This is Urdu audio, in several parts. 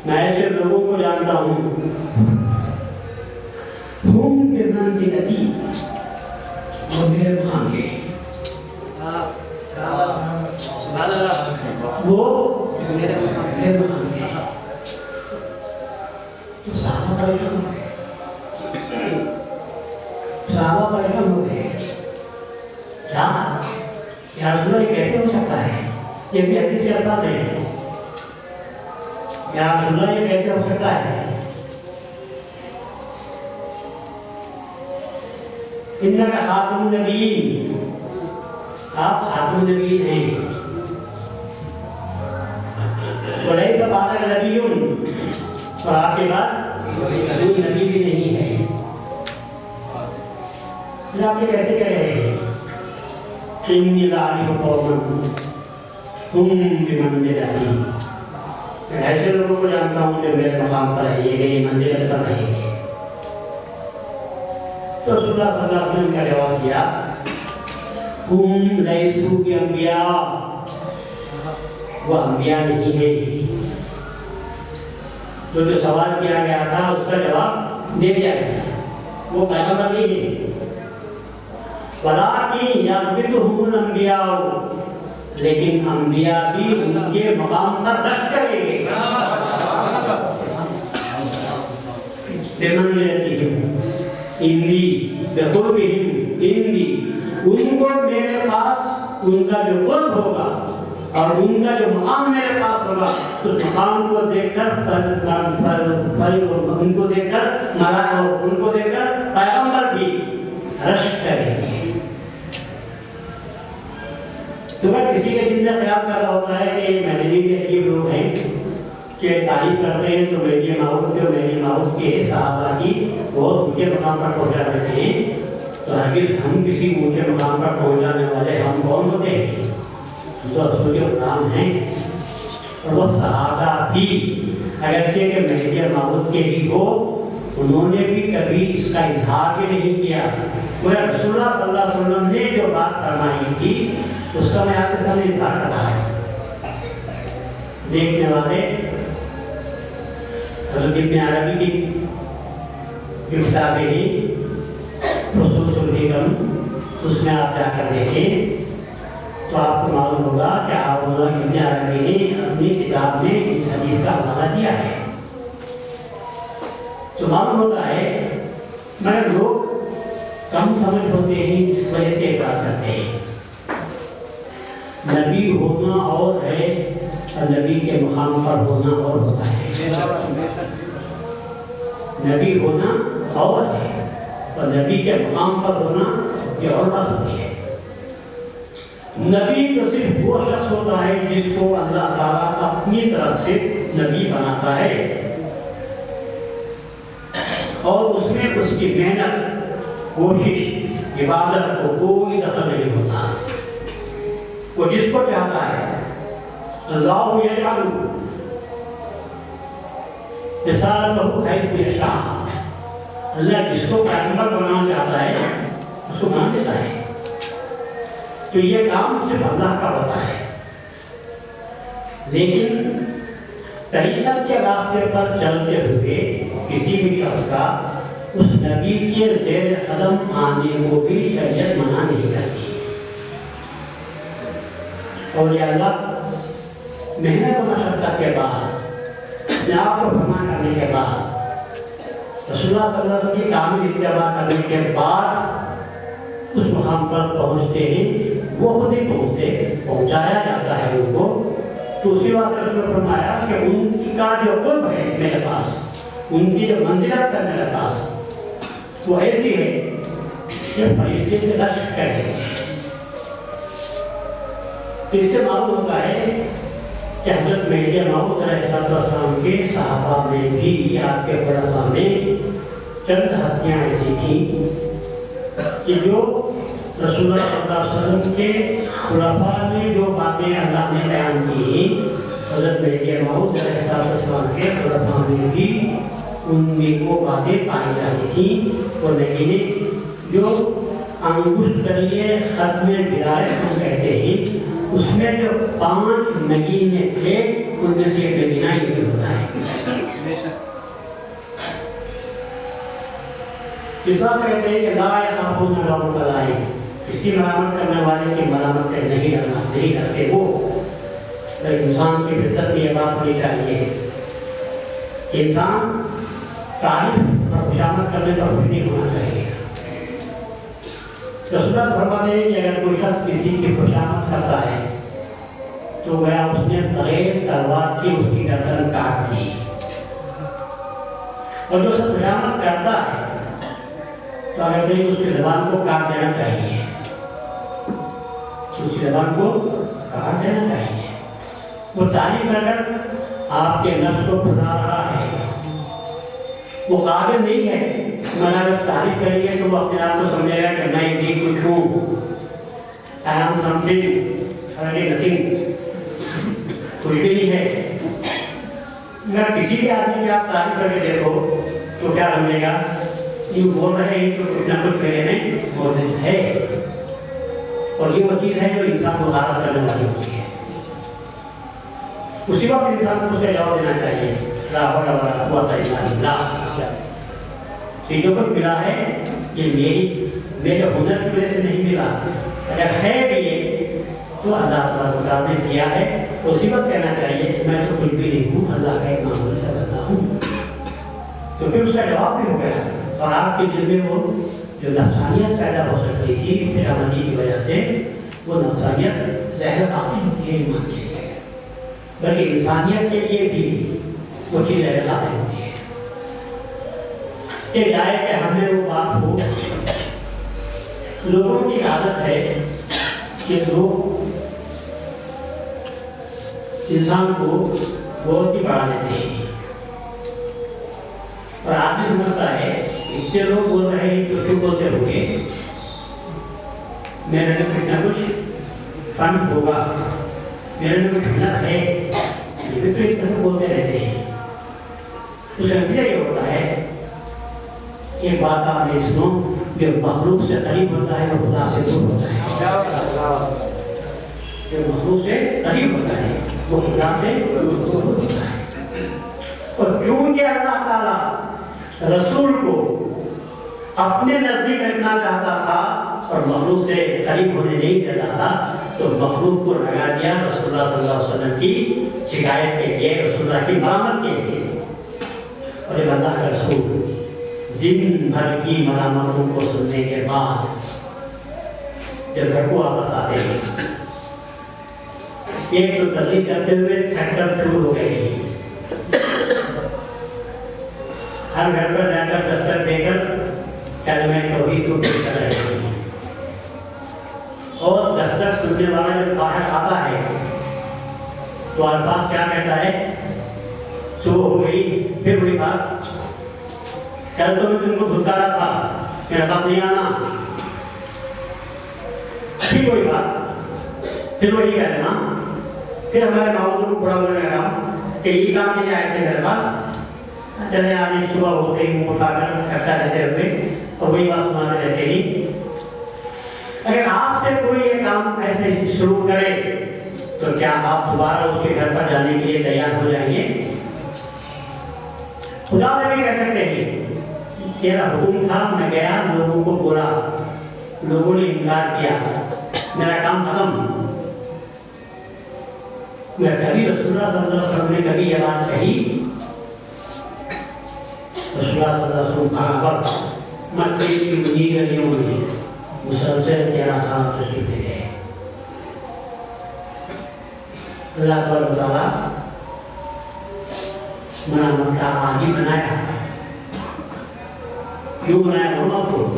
میں ایسے لوگوں کو جانتا ہوں ہم بمنزلتی، وہ میرے وہاں کے، وہ میرے وہاں کے صحابہ پریشان ہو گئے، صحابہ پریشان ہو گئے، کیا یا رسول اللہ کیسے ہو سکتا ہے؟ یہ بھی حدیث سے الفاظ ہے، یا رسول اللہ یہ کیسے ہو سکتا ہے؟ انکا خاتم النبیین، آپ خاتم النبیین ہیں، ولیس بعدک نبی، اور آپ کے بعد کوئی نبی بھی نہیں ہے، پھر آپ یہ کیسے کہہ رہے ہیں؟ انی لاعرف قوما ہم بمنزلتی، میں ایسے لوگوں کو جانتا ہوں جو میرے مقام پر ہے، یہ میری منزلت پر ہے۔ تو رسول اللہ صلی اللہ علیہ وسلم کا جواب دیا، ہم لیسوا بانبیاء، وہ انبیاء نہیں ہے۔ تو جو سوال کیا گیا تھا اس کا جواب دے دیا گیا، وہ پیغمبر نہیں ہے، ولیکن یغبطہم الانبیاء، لیکن انبیاء بھی ان کے مقام پر رکھ کریں گے، بمنزلتہم عندی بقربہم عندی، ان کو میرے پاس ان کا جو قرب ہوگا اور ان کا جو مقام میرے پاس ہوگا، اس مقام کو دیکھ کر ان کو دیکھ کر ان کو دیکھ کر پیغمبر بھی رشک کریں گے۔ تو اگر کسی کے دل میں خیال پیدا ہوتا ہے کہ مہدوی کے عجیب لوگ ہیں کہ تعریف کرتے ہیں تو مہدی موعود کے اور مہدی موعود کے صحابہ کی بہت اونچے مقام پر پہنچا دیتے ہیں، تو ہرگز ہم کسی اونچے مقام پر پہنچانے والے ہم کون ہوتے ہیں؟ جو رسول کے غلام ہیں، اور وہ صحابہ بھی اگرچہ کہ مہدی موعود کے ہی ہو، انہوں نے بھی کبھی اس کا اظہار بھی نہیں کیا۔ گویا رسول اللہ صلی اللہ علیہ وسلم نے جو بات فرمائی تھی اس کا میں آپ کے سامنے اظہار کر رہا ہوں۔ دیکھنے والے حضرت ابن عربی کی جو کتابیں ہیں فصوص الحکم، اس میں آپ جا کر دیکھیں تو آپ کو معلوم ہوگا کہ ابن عربی نے اپنی کتاب میں اس حدیث کا حوالہ دیا ہے۔ تو معلوم ہوتا ہے مگر لوگ کم سمجھ ہوتے ہیں، اس وجہ سے اعتراض کرتے ہیں۔ نبی ہونا اور ہے اور نبی کے مقام پر ہونا اور ہوتا ہے، نبی ہونا اور ہے اور نبی کے مقام پر ہونا یہ اور بات ہوتی ہے۔ نبی تو صرف وہ شخص ہوتا ہے جس کو اللہ تعالیٰ اپنی طرف سے نبی بناتا ہے، اور اس میں اس کی محنت، کوشش، عبادت کو کوئی دخل نہیں ہوتا۔ وہ جس کو چاہتا ہے اللہ یجعل رسالتہ حیث یشاء، اللہ جس کو پیغمبر بنانا چاہتا ہے اس کو بنا دیتا ہے۔ تو یہ کام صرف اللہ کا ہوتا ہے، لیکن طریقت کے راستے پر چلتے ہوئے کسی بھی شخص کا اس نبی کے زیر قدم آنے کو بھی شریعت منع نہیں کرتی۔ اور یہ اللہ محنت و مشقت کے بعد، اپنے آپ کو فنا کرنے کے بعد، رسول اللہ صلی اللہ علیہ وسلم کی کامل اتباع کرنے کے بعد اس مقام پر پہنچتے ہیں، وہ خود ہی پہنچایا جاتا ہے ان کو۔ تو اسی وقت رسول نے فرمایا کہ ان کا جو قرب ہے میرے پاس، ان کی جو منزلت ہے میرے پاس، وہ ایسی ہے کہ فرشتے سے رشک کرے۔ اس سے معلوم ہوتا ہے کہ حضرت مہدی موعود علیہ السلام کے صحابہ میں بھی، آپ کے خلفاء میں چند ہستیاں ایسی تھیں کہ جو رسول اللہ صلی اللہ علیہ وسلم کے خلفاء میں جو باتیں اللہ نے بیان کی، حضرت مہدی موعود علیہ السلام کے خلفاء میں بھی ان میں وہ باتیں پائی جاتی تھیں۔ وہ نگینے جو انگشت کریے ختم ولایت ہم کہتے ہیں، اس میں جو 5 نگینے تھے ان میں سے ایک نگینہ یہ ہوتا ہے۔ اس بات کہتے ہیں کہ لا یخافون لومۃ لائم، کسی ملامت کرنے والے کی ملامت سے نہیں ڈرنا، نہیں ڈرتے وہ۔ انسان کی فطرت میں یہ بات ہونی چاہیے کہ انسان تعریف اور خوشامد کرنے پر خوش نہیں ہونا چاہیے۔ رسول اللہ فرماتے ہیں کہ اگر کوئی شخص کسی کی خوشامد کرتا ہے تو گیا اس نے بغیر تلوار کی اس کی گردن کاٹ دی، اور جو اسے خوشامد کرتا ہے تو اگر اس کی زبان کو کاٹ دینا چاہیے، اس کی زبان کو کاٹ دینا چاہیے۔ وہ تعریف کر کر آپ کے نفس کو کھلا رہا ہے، وہ قابل نہیں ہے۔ مگر تعریف کریں گے تو وہ اپنے آپ کو سمجھے گا کہ میں بھی کچھ ہوں، I am something, nothing، کچھ بھی نہیں ہے۔ اگر کسی بھی آدمی کی آپ تعریف کر کے دیکھو تو کیا سمجھے گا، یہ بول رہے ہیں تو کچھ نہ کچھ میرے میں موجود ہے، اور یہ وہ چیز ہے جو انسان کو غارت کرنے والی ہوتی ہے۔ اسی وقت انسان کو اسے جواب دینا چاہیے، لا حول ولا قوۃ الا باللہ، یہ جو کچھ ملا ہے یہ میرے ہنر کی وجہ سے نہیں ملا، اگر ہے بھی یہ تو اللہ تعالیٰ نے دیا ہے۔ اسی وقت کہنا چاہیے میں تو کچھ بھی نہیں ہوں، اللہ کا ایک معمول سے بندہ ہوں، تو پھر اس کا جواب بھی ہو گیا۔ اور آپ کے دل میں وہ جو نفسانیت پیدا ہو سکتی تھی خوشامدی کی وجہ سے، وہ نفسانیت زہر باقی ہوتی ہے، ایمان کے لیے، بلکہ انسانیت کے لیے بھی وہ چیز زہر باقی ہوتی ہے کہ جائے کہ ہمیں وہ بات ہو۔ لوگوں کی عادت ہے کہ لوگ انسان کو بہت ہی بڑھا دیتے ہیں، اور آدمی سمجھتا ہے اتنے لوگ بول رہے ہیں تو کیوں بولتے ہوں گے، میرے میں کچھ نہ کچھ فن ہوگا، میرے میں کچھ ہنر ہے، یہ بھی تو اس طرح بولتے رہتے ہیں۔ تو نتیجہ یہ ہوتا ہے، ایک بات آپ نے سنو، جو مخلوق سے قریب ہوتا ہے وہ خدا سے دور ہوتا ہے، جو مخلوق سے قریب ہوتا ہے وہ خدا سے دور ہوتا ہے۔ اور چونکہ اللہ تعالیٰ رسول کو اپنے نزدیک رکھنا چاہتا تھا اور مخلوق سے قریب ہونے نہیں دیتا تھا، تو مخلوق کو لگا دیا رسول اللہ صلی اللہ علیہ وسلم کی شکایت کے لیے، رسول اللہ کی ملامت کے لیے۔ اور یہ اللہ کا رسول دن بھر کی ملامتوں کو سننے کے بعد جب گھر کو واپس آتے ہیں، ایک تو تبلیغ کرتے ہوئے تھک کر شروع ہو گئے، ہر گھر پر جا کر دستک دے کر کلمہ توحید کو پیش کر رہے ہیں، اور دستک سننے والا جب باہر آتا ہے تو الفاظ کیا کہتا ہے، صبح ہو گئی، پھر وہی بات، کل تو میں تم کو دھتکارا تھا، میرا بات نہیں آنا، پھر وہی بات، پھر وہی کہہ دینا، پھر ہمارے باوجود کو بڑا بولنے لگا کہ یہ کام نہیں آئے تھے میرے پاس، چلے آنے صبح ہوتے ہی منہ اٹھا کر کرتا رہتے ہوئے اور وہی بات سناتے رہتے ہی۔ اگر آپ سے کوئی یہ کام ایسے شروع کرے تو کیا آپ دوبارہ اس کے گھر پر جانے کے لیے تیار ہو جائیں گے؟ خدا سے بھی کہہ سکتے ہیں تیرا حکم تھا، میں گیا، لوگوں کو بولا، لوگوں نے انکار کیا، میرا کام ختم۔ میں کبھی رسول اللہ صلی اللہ علیہ وسلم نے کبھی یہ بات کہی؟ رسول اللہ صلی اللہ علیہ وسلم کہا وقت مکے کی منی گلیوں میں مسلسل 13 سال تشریف لے گئے۔ اللہ تعالیٰ ملامت کا عادی بنایا، کیوں بنایا محمد کو؟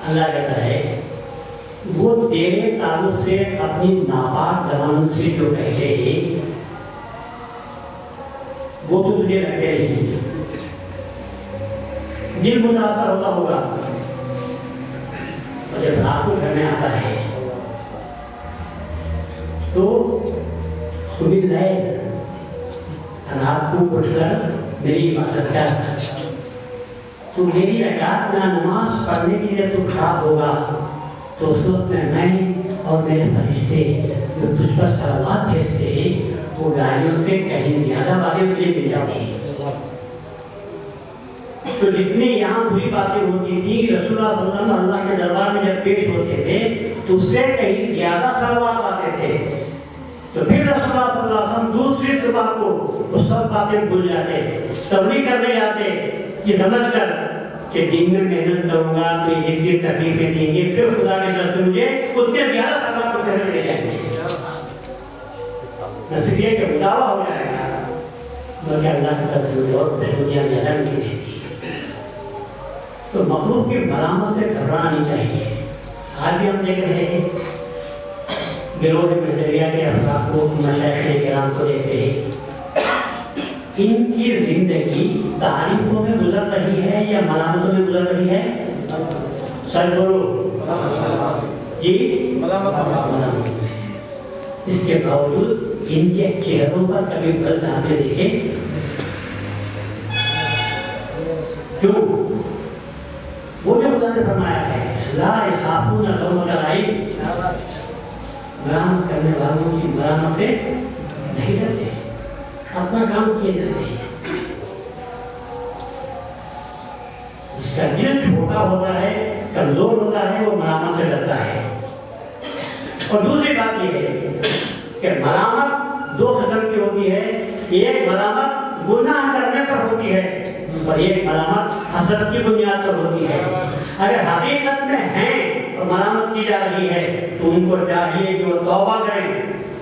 اللہ کہتا ہے وہ تیرے تعلق سے اپنی ناپاک زبانوں سے جو کہتے ہیں وہ تو تجھے لگتے نہیں، دل متاثر ہوتا ہوگا، اور جب رات کو گھر میں آتا ہے تو خود رات کو اٹھ کر میری عبادت کر، تو میری رکعت میں نماز پڑھنے کے لیے تو کھڑا ہوگا، تو اس وقت میں اور میرے فرشتے جو تجھ پر صلوات بھیجتے ہیں وہ گاڑیوں سے کہیں زیادہ باتیں مجھے مل جاتی ہیں۔ تو جتنی یہاں بری باتیں ہوتی تھی رسول اللہ صلی اللہ علیہ وسلم اللہ کے دربار میں جب پیش ہوتے تھے تو اس سے کہیں زیادہ ثواب آتے تھے. تو پھر رسول اللہ صلی اللہ علیہ وسلم دوسری صبح کو وہ سب باتیں بھول جاتے, تبلیغ کرنے جاتے یہ سمجھ کر کہ دن میں محنت کروں گا تو یہ جتنی تکلیفیں دیں گے پھر خدا کے طرف سے مجھے اتنے زیادہ ثواب کو گھر میں لے جائیں گے. نصیب یہ کہ مداوع ہو جائے گا بلکہ اللہ کی طرف سے اور دنیا زیادہ نہیں دیتی. تو مخلوق کی ملامت سے گھبرانا نہیں چاہیے. آج بھی ہم دیکھ رہے ہیں گروہ مدریہ کے افراد کو, مشائخ کرام کو دیکھتے ہیں, ان کی زندگی تعریفوں میں گزر رہی ہے یا ملامتوں میں گزر رہی ہے؟ سر بولو جی, ملامت. اس کے باوجود ان کے چہروں پر کبھی غلط آپ نے دیکھے کیوں؟ وہ جو خدا نے فرمایا ہے لا یخافون لومۃ لائم, ملامت کرنے والوں کی ملامت سے نہیں ڈرتے, اپنا کام کیے جاتے ہیں. جس کا دل چھوٹا ہوتا ہے, کمزور ہوتا ہے, وہ ملامت سے ڈرتا ہے. اور دوسری بات یہ ہے کہ ملامت دو قسم کی ہوتی ہے. ایک ملامت گناہ کرنے پر ہوتی ہے اور ایک ملامت حسد کی بنیاد پر ہوتی ہے. اگر حقیقت میں ہیں اور ملامت کی جا رہی ہے تو ان کو چاہیے کہ وہ توبہ کریں,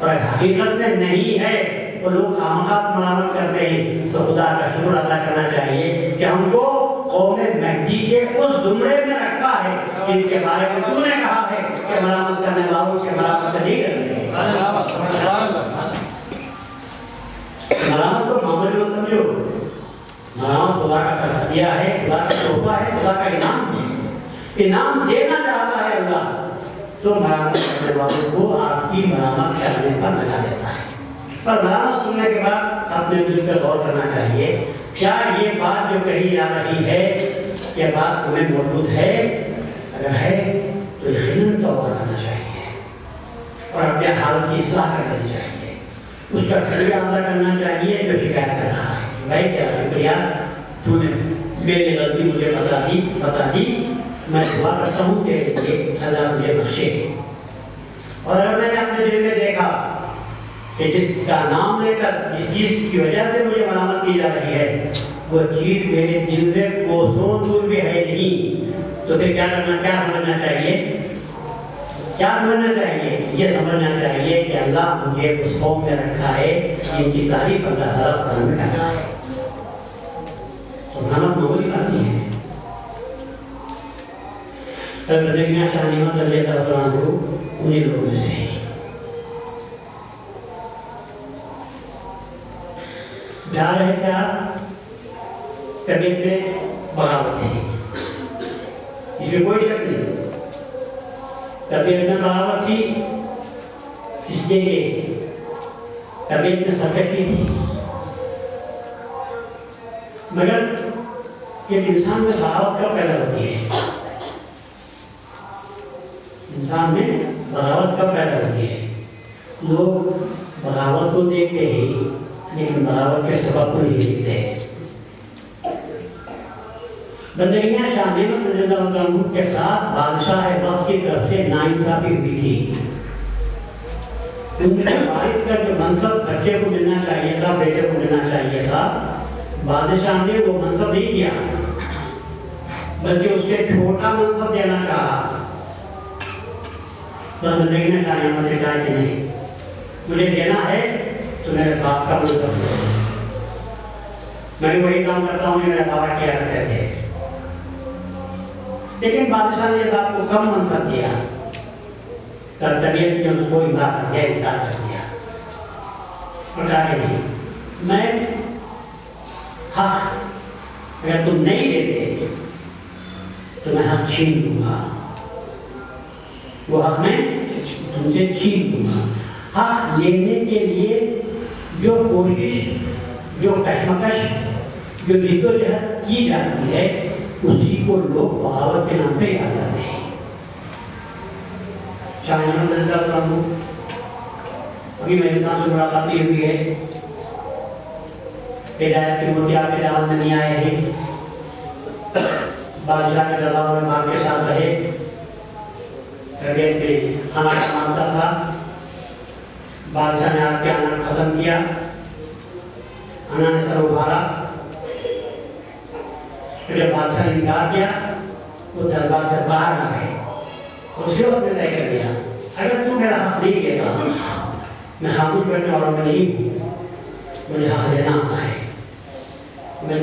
اور حقیقت میں نہیں ہے وہ لوگ خامخواہ ملامت کرتے ہیں تو خدا کا شکر ادا کرنا چاہیے کہ ہم کو قوم مہدی کے اس زمرے میں رکھا ہے جن کے بارے میں تو نے کہا ہے کہ ملامت کرنے والوں کے ملامت نہیں کرتے ہیں. ملامت کو معمولی مت سمجھو, ملامت خدا کا ہدیہ ہے, خدا کا تحفہ ہے, خدا کا انعام ہے. انعام دینا چاہتا ہے اللہ تو ملامت کرنے والوں کو آپ کی ملامت کرنے پر لگا دیتا ہے. پر ملامت سننے کے بعد اپنے دل پر غور کرنا چاہیے کیا یہ بات جو کہی جا رہی ہے یہ بات ہمیں موجود ہے؟ اگر ہے تو یقیناً توبہ کرنا چاہیے اور اپنے حال کی اصلاح کر دینی چاہیے. اس کا شکریہ ادا کرنا چاہیے جو شکایت کر رہا ہے, بھائی کیا شکریہ تو نے میری غلطی مجھے بتا دی, میں دعا کرتا ہوں کہ اللہ مجھے بخشے. اور اگر میں نے اپنے دل میں دیکھا کہ جس کا نام لے کر جس چیز کی وجہ سے مجھے ملامت کی جا رہی ہے وہ چیز میرے دل میں کوسوں دور بھی ہے نہیں, تو پھر کیا سمجھنا چاہیے؟ یہ سمجھنا چاہیے کہ اللہ مجھے اس قوم میں رکھا ہے جن کی تعریف اللہ تعالیٰ میں کرتا ہے. ملامت معمولی بات نہیں ہے. حضرت شاہ نعمت رضی اللہ عنہ انہیں لوگوں میں سے جا رہے تھے آپ, طبیعت میں بغاوت تھی, اس میں کوئی شک نہیں. طبیعت میں بغاوت تھی اس لیے کہ طبیعت میں سرکشی تھی, مگر ایک انسان میں بغاوت کب پیدا ہوتی ہے؟ انسان میں بغاوت کب پیدا ہوتی ہے؟ لوگ بغاوت کو دیکھتے ہی لیکن بغاوت کے سبب کو نہیں دیکھتے. بندگیاں شاہ نعمت رضی اللہ عنہ کے ساتھ بادشاہ وقت کی طرف سے ناانصافی ہوئی تھی. ان کے والد کا جو منصب بچے کو ملنا چاہیے تھا, بیٹے کو ملنا چاہیے تھا, بادشاہ نے وہ منصب نہیں دیا بلکہ اس کے چھوٹا منصب دینا چاہا. بندگی نے شاہ نعمت نے کہا کہ نہیں, مجھے دینا ہے تو میرے باپ کا منصب دو, میں بھی وہی کام کرتا ہوں جو میرے بابا کیا کرتے تھے. لیکن بادشاہ نے باپ کو کم منصب دیا, طبیعت نے اس کو انکار کر دیا اور کہا کہ نہیں, میں حق اگر تم نہیں دیتے تو میں حق چھین دوں گا, وہ حق میں تم سے چھین دوں گا. حق لینے کے لیے جو کوشش, جو کشمکش, جو جدوجہد کی جاتی ہے اسی کو لوگ بغاوت کے نام پہ یاد کرتے ہیں. شاہ نعمت رضی اللہ عنہ ابھی میرے ساتھ سے ملاقات ہوئی ہے, ہدایت کے موتی آپ کے دعوت میں نہیں آئے ہیں, بادشاہ کے دباؤ میں ماں کے ساتھ رہے، طبیعت پہ کھانا مانگتا تھا، بادشاہ نے آپ کے آنا ختم کیا، آنا نے سر ابھارا، پھر جب بادشاہ نے انکار کیا تو دربار سے باہر آ گئے، اسی وقت نے طے کر دیا اگر تم میرا حق نہیں دیتا میں خاموش بیٹھنے والوں میں نہیں ہوں، مجھے حق دینا آتا ہے، میں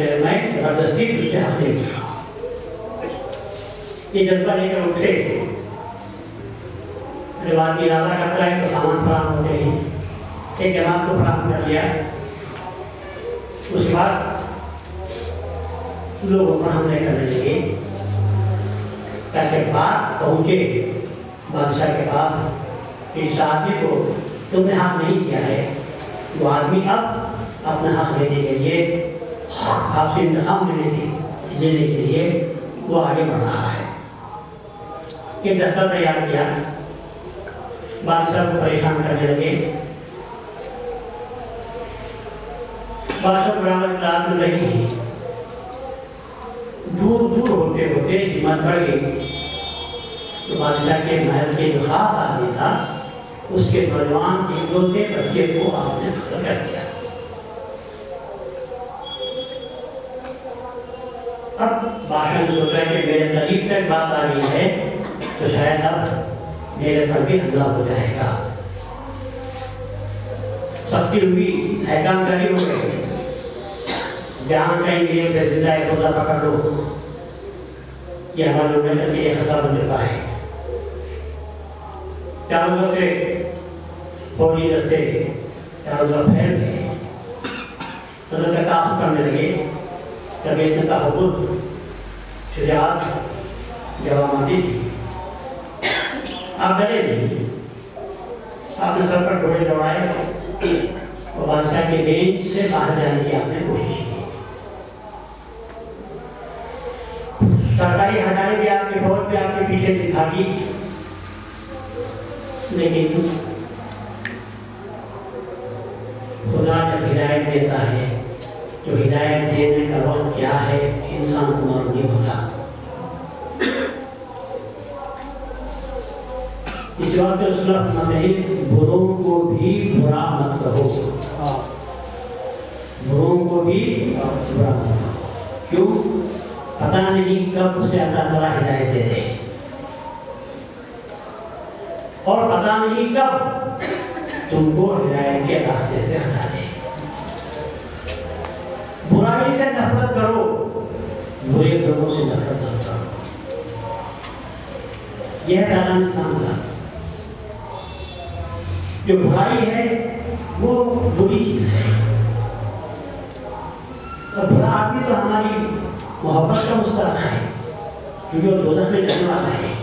زبردستی تجھے حق دے دیا۔ یہ جذبہ لے کر اٹھے، جب آدمی ارادہ کرتا ہے تو سامان فراہم ہوتے ہیں، ایک جماعت کو فراہم کر لیا، اس کے بعد لوگوں کو حملے کرنے لگے تاکہ بات پہنچے بادشاہ کے پاس کہ اس آدمی کو تم نے حق نہیں دیا ہے، وہ آدمی اب اپنا حق لینے کے لیے آپ سے انتقام لینے کے لیے وہ آگے بڑھ رہا ہے۔ یہ دستہ تیار کیا، بادشاہ کو پریشان کرنے لگے، بادشاہ برابر اطلاعات میں رہی، دور دور ہوتے ہوتے ہمت بڑھ گئی تو بادشاہ کے محل کے جو خاص آدمی تھا اس کے نوجوان اکلوتے بچے کو آپ نے قتل کر دیا۔ اب بادشاہ نے سوچا کہ میرے قریب تک بات آ گئی ہے تو شاید اب میرے پر بھی حملہ ہو جائے گا، سختی ہوئی، احکام جاری ہو گئے، جہاں کہیں بھی اسے زندہ روزہ پکڑ لو، یہ ہمارے لوگوں کے لیے خطرہ بن چکا ہے۔ چاروں طرف سے فوجی دستے چاروں طرف پھیل گئے، حضرت تعاقب کرنے لگے، طبیعت میں تحول، شجاعت جوامندی تھی، آپ ڈرے نہیں، آپ نے سر پر گھوڑے دوڑائے اور بادشاہ کے بینچ سے باہر جانے کی آپ نے کوشش کی، سرکاری ہٹانے بھی آپ کی فوج پہ آپ کے پیچھے دکھا دی، لیکن خدا جب ہدایت دیتا ہے تو ہدایت دینے کا وقت کیا ہے انسان کو معلوم نہیں ہوتا۔ اس وقت بروں کو بھی برا مت کہو، بروں کو بھی برا مت کہو، کیوں؟ پتہ نہیں کب اسے اللہ تعالیٰ ہدایت دے دے، اور پتہ نہیں کب تم کو ہدایت کے راستے سے ہٹا دے۔ برائی سے نفرت کرو، برے لوگوں سے نفرت نہ کرو، یہ ہے پیغام اسلام کا۔ جو برائی ہے وہ بری چیز ہے، اور برا آدمی تو ہماری محبت کا مستحق ہے کیونکہ وہ دوزخ میں جانے والا ہے۔